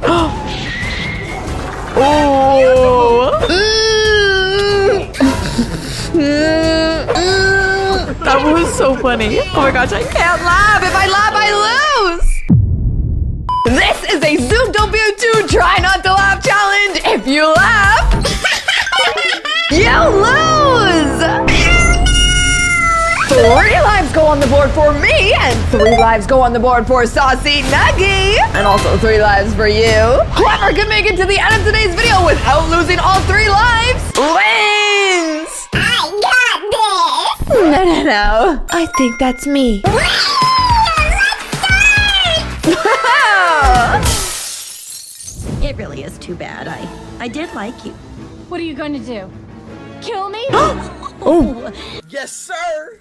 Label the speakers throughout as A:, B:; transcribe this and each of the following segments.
A: Oh. That was so funny. Oh my gosh, I can't laugh. If I laugh, I lose. This is a Zootopia 2 Try Not to Laugh challenge. If you laugh, you lose. 3 lives go on the board for me, and 3 lives go on the board for Saucy Nuggy, and also 3 lives for you. Whoever can make it to the end of today's video without losing all 3 lives wins.
B: I got this!
A: No. I think that's me.
C: It really is too bad. I did like you.
D: What are you going to do? Kill me?
A: Oh.
E: Yes, sir.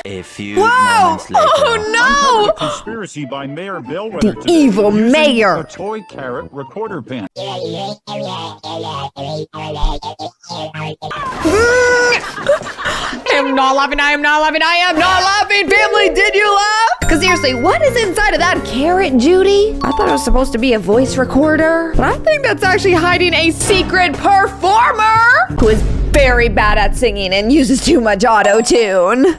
F: A few moments later.
A: Oh no!
G: Conspiracy by Mayor Bellwether.
A: The evil mayor.
G: A toy carrot recorder pen.
A: I am not laughing, I am not laughing, I am not laughing! Family, did you laugh? Because seriously, what is inside of that carrot, Judy? I thought it was supposed to be a voice recorder, but I think that's actually hiding a secret performer who is very bad at singing and uses too much auto-tune. By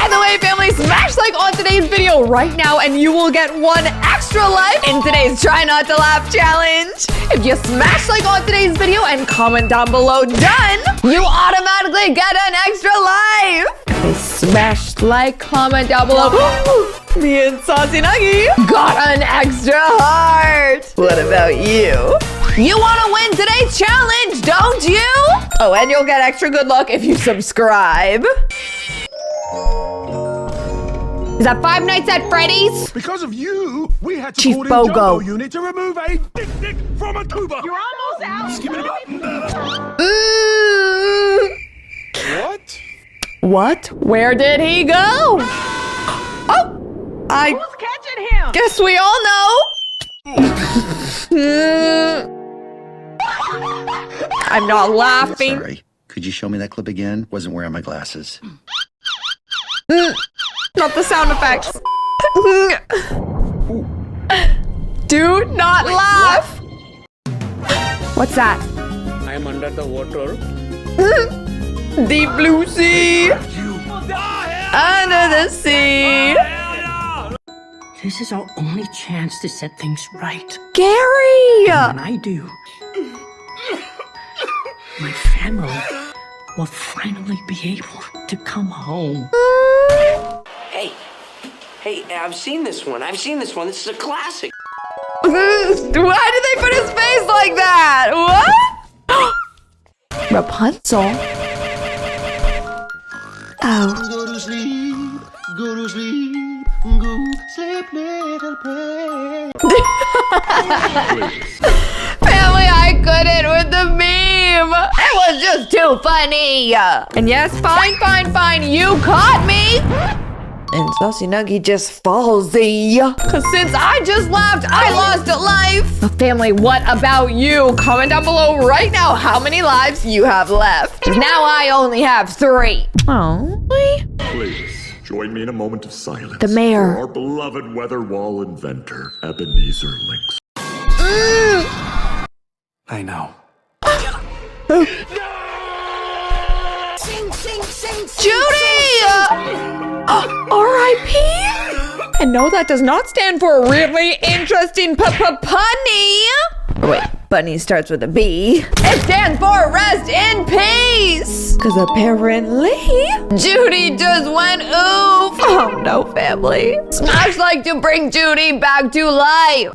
A: the way, family, smash like on today's video right now and you will get 1 extra life in today's Try Not to Laugh challenge. If you smash like on today's video and comment down below done, you automatically get an extra life. Okay, smash like, comment down below. Me and Saucy Nuggy got an extra heart. What about you? You want to win today's challenge, don't you? Oh, and you'll get extra good luck if you subscribe. Is that Five Nights at Freddy's?
H: Because of you, we had to
A: Chief
H: call in
A: Bogo.
H: Jumbo Unit to remove a dick from a tuba.
D: You're almost out.
H: What?
A: What? Where did he go? Oh,
D: Who's catching him?
A: guess we all know. I'm not laughing.
E: Sorry. Could you show me that clip again? Wasn't wearing my glasses.
A: Not the sound effects. Do not laugh. What's that?
I: I am under the water.
A: Deep blue sea. Under the sea.
C: This is our only chance to set things right.
A: Gary.
C: When I do, my family will finally be able to come home.
J: Hey, I've seen this one. This is a classic.
A: Why did they put his face like that? What? Rapunzel. Oh.
E: Go to sleep, go to sleep, go sleep, little pig.
A: Family, I couldn't with the meme. It was just too funny. And yes, fine, you caught me. And Saucy Nuggy just fallsy. Cause since I just laughed, I lost a life. But family, what about you? Comment down below right now how many lives you have left. Cause now I only have 3. Oh,
K: Please, join me in a moment of silence.
A: The mayor.
K: For our beloved weather wall inventor, Ebenezer Lynx.
E: I know.
A: Judy! R.I.P. And no, that does not stand for really interesting punny. Oh, wait, bunny starts with a B. It stands for rest in peace. Cause apparently Judy just went oof. Oh no, family. Smash like to bring Judy back to life.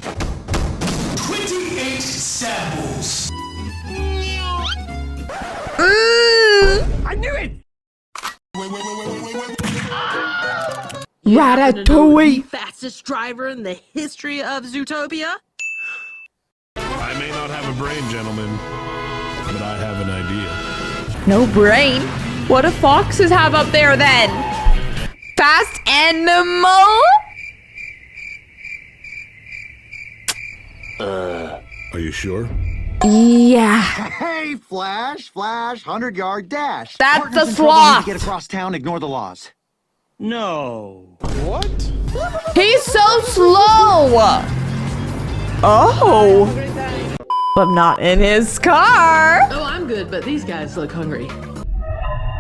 H: 28 samples.
A: I knew it. Ratatouille.
J: Fastest driver in the history of Zootopia?
K: I may not have a brain, gentlemen, but I have an idea.
A: No brain? What do foxes have up there then? Fast animal?
K: Are you sure?
A: Yeah.
E: Hey, Flash, 100-yard dash.
A: That's
E: Partners
A: the
E: in trouble need
A: sloth.
E: to get across town, ignore the laws.
I: No.
H: What?
A: He's so slow. Oh. But not in his car.
C: Oh, I'm good, but these guys look hungry.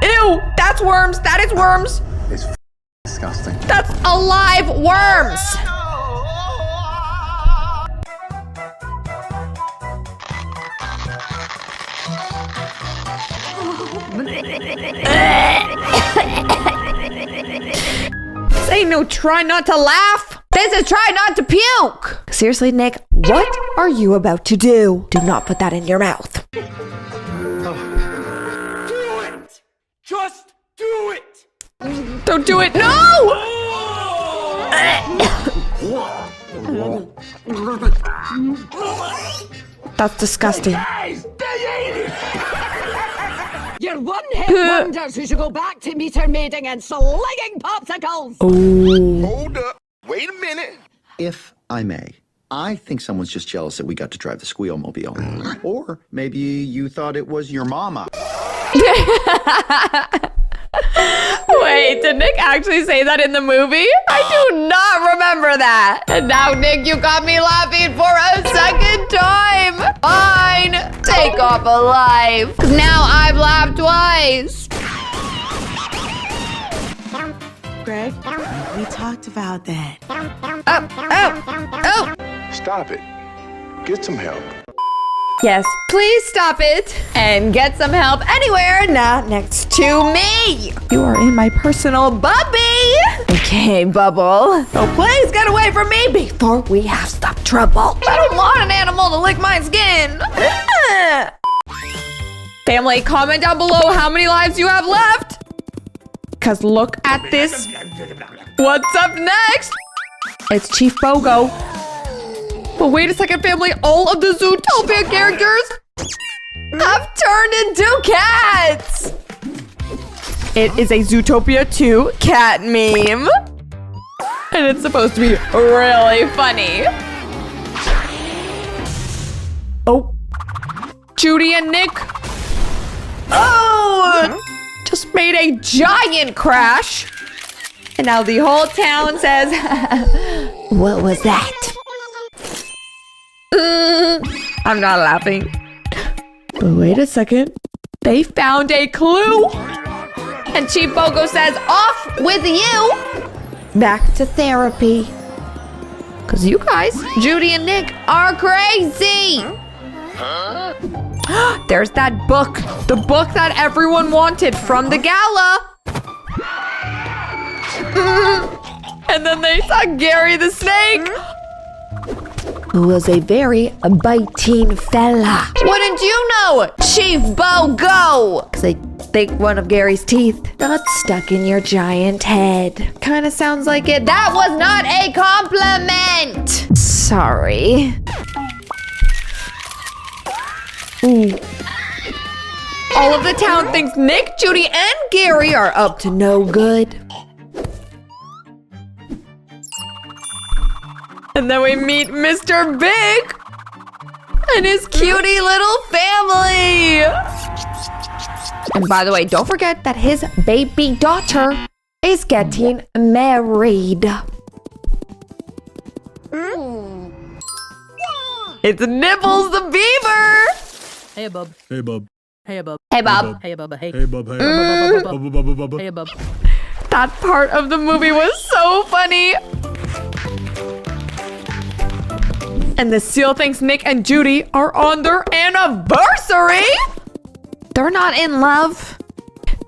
A: Ew, that's worms. That is worms.
E: It's disgusting.
A: That's alive worms. This ain't no try not to laugh. This is try not to puke. Seriously, Nick, what are you about to do? Do not put that in your mouth.
H: Do it! Just do it!
A: Don't do it. No! That's disgusting.
H: Guys, they ate it!
D: You're one-hit wonders who should go back to meter maiding and slinging popsicles.
E: Hold up. Wait a minute. If I may, I think someone's just jealous that we got to drive the squeal-mobile. Or maybe you thought it was your mama.
A: Wait, did Nick actually say that in the movie? I do not remember that. And now, Nick, you got me laughing for a second time. Fine, take off alive. 'Cause now I've laughed twice.
C: Greg, we talked about that.
A: Oh.
H: Stop it. Get some help.
A: Yes, please stop it and get some help anywhere not next to me. You are in my personal bubby. Okay, Bubble. So please get away from me before we have some trouble. I don't want an animal to lick my skin. Family, comment down below how many lives you have left. Because look at this. What's up next? It's Chief Bogo. But wait a second, family. All of the Zootopia characters have turned into cats. It is a Zootopia 2 cat meme. And it's supposed to be really funny. Oh. Judy and Nick. Oh! Just made a giant crash. And now the whole town says, what was that? I'm not laughing. But wait a second. They found a clue. And Chief Bogo says, off with you. Back to therapy. Because you guys, Judy and Nick, are crazy. There's that book. The book that everyone wanted from the gala. And then they saw Gary the snake, who was a very biting fella. Wouldn't you know, Chief Bogo? Because I think one of Gary's teeth got stuck in your giant head. Kind of sounds like it. That was not a compliment. Sorry. Ooh. All of the town thinks Nick, Judy, and Gary are up to no good. And then we meet Mr. Big and his cutie little family. And by the way, don't forget that his baby daughter is getting married. It's Nibbles the beaver.
C: Hey, bub.
K: Hey, bub.
C: Hey, bub.
A: Hey, Bob.
C: Hey, bub. Hey.
K: Hey, bub. Hey, bub.
C: Hey, bub.
A: That part of the movie was so funny. And the seal thinks Nick and Judy are on their anniversary. They're not in love.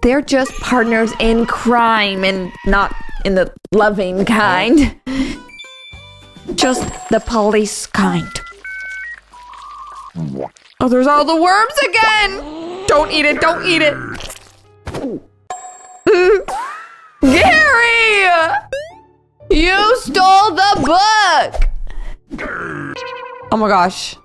A: They're just partners in crime and not in the loving kind. Just the police kind. Oh, there's all the worms again. Don't eat it. Don't eat it. Gary! You stole the book. Oh my gosh.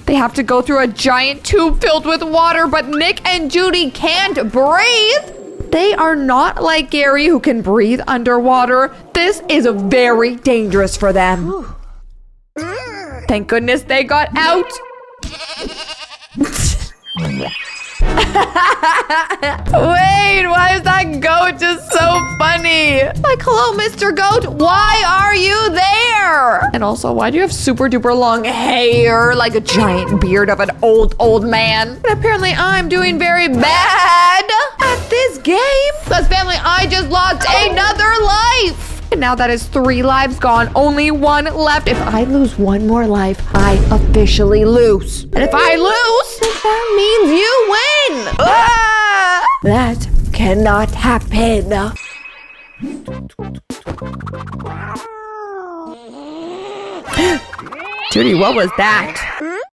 A: They have to go through a giant tube filled with water, but Nick and Judy can't breathe. They are not like Gary, who can breathe underwater. This is very dangerous for them. Thank goodness they got out. Wait, why is that goat just so funny? Like, hello, Mr. Goat. Why are you there? And also, why do you have super duper long hair? Like a giant beard of an old man. And apparently I'm doing very bad at this game. Because family, I just lost another life. And now that is 3 lives gone, only 1 left. If I lose 1 more life, I officially lose. And if I lose, then that means you win. Ah! That cannot happen. Judy, what was that?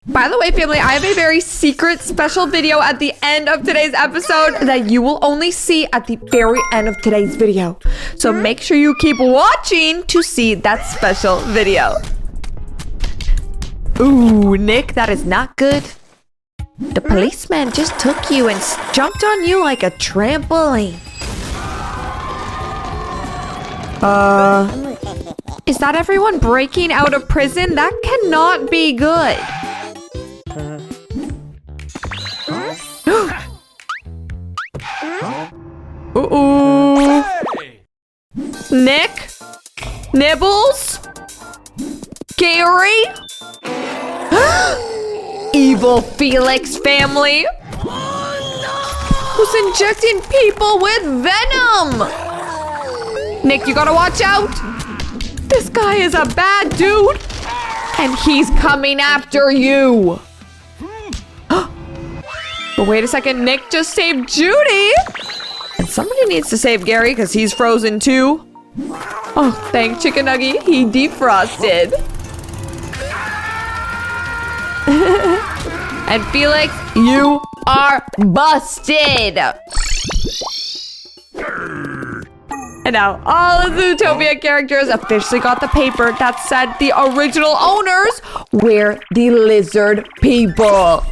A: By the way, family, I have a very secret special video at the end of today's episode that you will only see at the very end of today's video. So make sure you keep watching to see that special video. Ooh, Nick, that is not good. The policeman just took you and jumped on you like a trampoline. Is that everyone breaking out of prison? That cannot be good. Ooh. Nick? Nibbles? Gary? Evil Felix family? Who's injecting people with venom? Nick, you gotta watch out. This guy is a bad dude. And he's coming after you. But wait a second, Nick just saved Judy. And somebody needs to save Gary because he's frozen too. Oh, thank Chicken Nuggy, he defrosted. And Felix, you are busted. And now all of the Zootopia characters officially got the paper that said the original owners were the lizard people.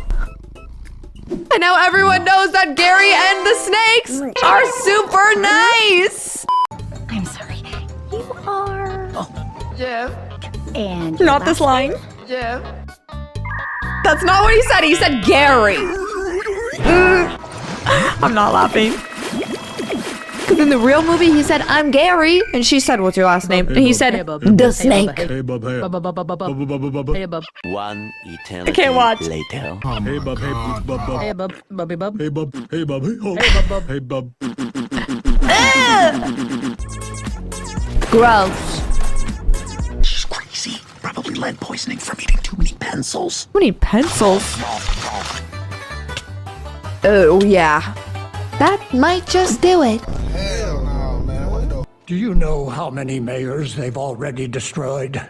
A: And now everyone knows that Gary and the snakes are super nice.
B: I'm sorry. You are...
A: Jeff.
B: And...
A: Not this line. Jeff. That's not what he said. He said Gary. I'm not laughing. Because in the real movie, he said, I'm Gary. And she said, what's your last name? And he said, the snake.
K: Hey, bub, hey.
D: Hey, bub.
F: One eternity
A: I can't watch.
F: later.
K: Hey, bub, hey, bub, bub.
D: Hey, bub. Bubby bub.
K: Hey, bub, hey, bub, hey, oh.
D: Hey, bub, bub.
K: Hey, bub.
A: Gross.
E: She's crazy. Probably lead poisoning from eating too many pencils.
A: How many pencils? Oh, yeah. That might just do it.
I: Do you know how many mayors they've already destroyed?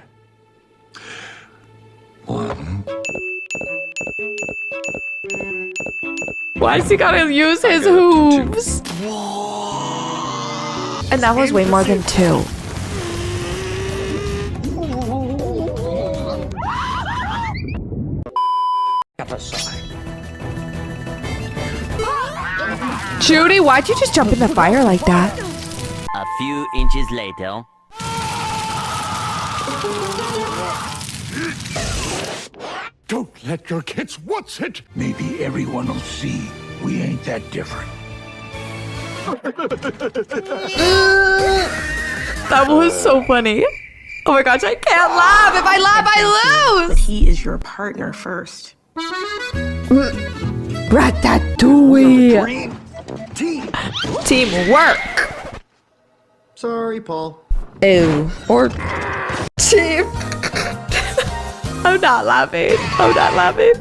H: 1.
A: Why does he gotta use his hooves? And that was way more than 2. Judy, why'd you just jump in the fire like that?
F: A few inches later.
H: Don't let your kids watch it. Maybe everyone will see we ain't that different.
A: That was so funny. Oh my gosh, I can't laugh. If I laugh, I lose.
L: He is your partner first.
A: Ratatouille. Teamwork.
E: Sorry, Paul.
A: Ew. Or team. I'm not laughing. I'm not laughing.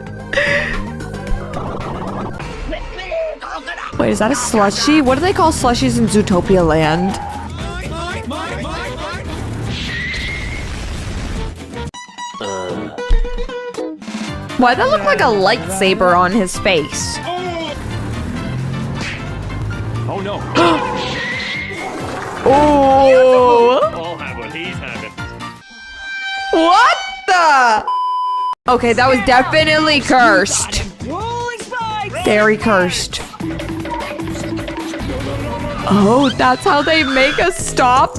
A: Wait, is that a slushie? What do they call slushies in Zootopia Land? Why'd that look like a lightsaber on his face?
G: Oh no.
A: Oh!
G: I'll have what he's having.
A: What the? Okay, that was definitely cursed. Very cursed. Oh, that's how they make us stop?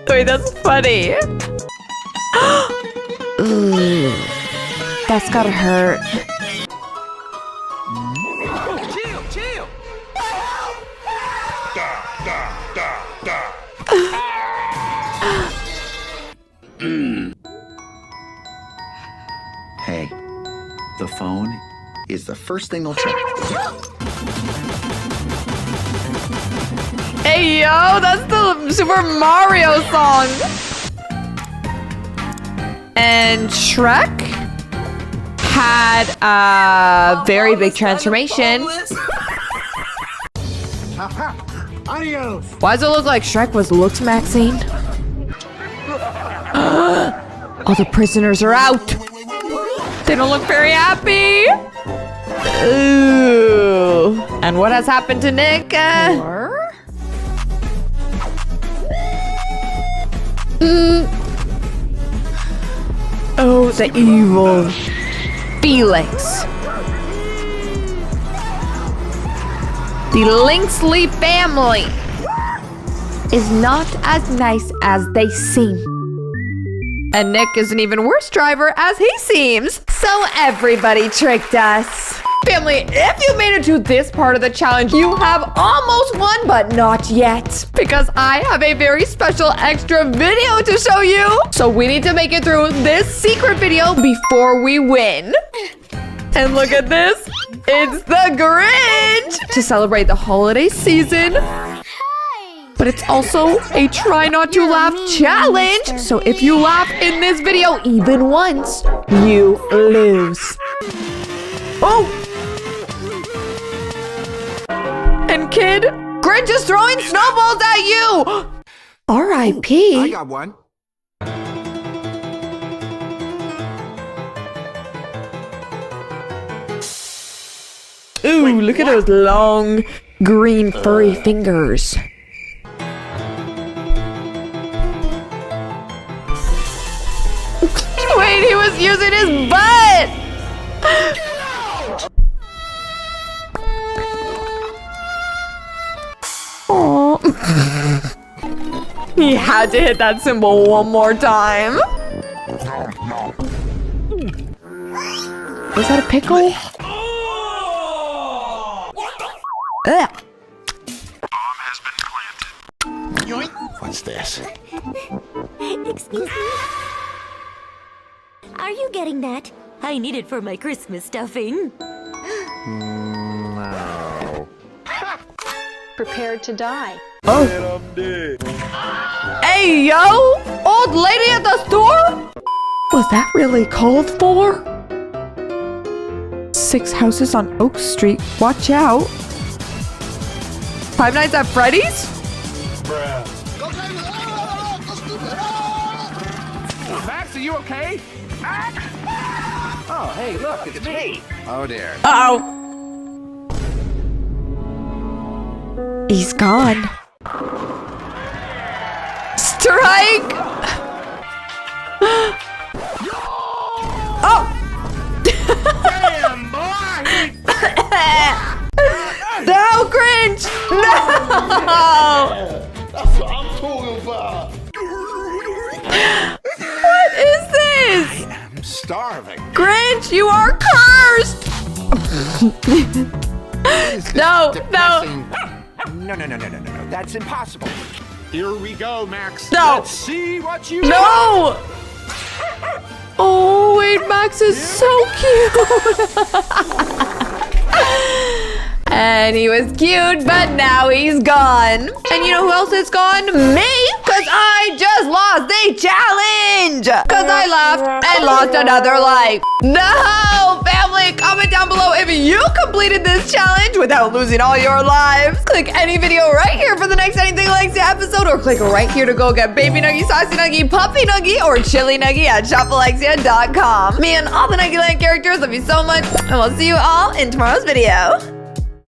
A: Wait, that's funny. Ooh, that's gotta hurt.
E: Hey, the phone is the first thing they'll check.
A: Hey, yo, that's the Super Mario song. And Shrek had a very big transformation. Why does it look like Shrek was looked Maxine? All the prisoners are out. They don't look very happy. Ooh. And what has happened to Nick? Oh, the evil Felix. The Linksley family is not as nice as they seem. And Nick is an even worse driver as he seems. So everybody tricked us. Family, if you made it to this part of the challenge, you have almost won, but not yet. Because I have a very special extra video to show you. So we need to make it through this secret video before we win. And look at this. It's the Grinch to celebrate the holiday season. But it's also a try not to laugh challenge. So if you laugh in this video even once, you lose. Oh! And kid, Grinch is throwing snowballs at you! R.I.P.
H: I got one.
A: Ooh, look at those long, green, furry fingers. Wait, he was using his butt! Aww. He had to hit that symbol one more time. Was that a pickle? Ugh.
H: What's this?
B: Excuse me? Are you getting that? I need it for my Christmas stuffing.
H: No.
D: Prepared to die.
A: Oh. Hey, yo! Old lady at the store? Was that really called for? 6 houses on Oak Street. Watch out. Five Nights at Freddy's?
H: Max, are you okay? Max? Oh, hey, look, it's me. Oh, dear.
A: Uh-oh. He's gone. Strike! Oh!
H: Damn, boy!
A: No, Grinch! No!
H: That's what I'm talking about.
A: What is this?
H: I'm starving.
A: Grinch, you are cursed! No.
H: No. That's impossible. Here we go, Max.
A: No.
H: Let's see what you
A: No! Oh, wait, Max is so cute. And he was cute, but now he's gone. And you know who else is gone? Me! Because I just lost the challenge! Because I laughed and lost another life. No! Family, comment down below if you completed this challenge without losing all your lives. Click any video right here for the next Anything Alexia episode, or click right here to go get Baby Nuggy, Saucy Nuggy, Puppy Nuggy, or Chili Nuggy at shopalexia.com. Me and all the Nuggy Land characters love you so much, and we'll see you all in tomorrow's video.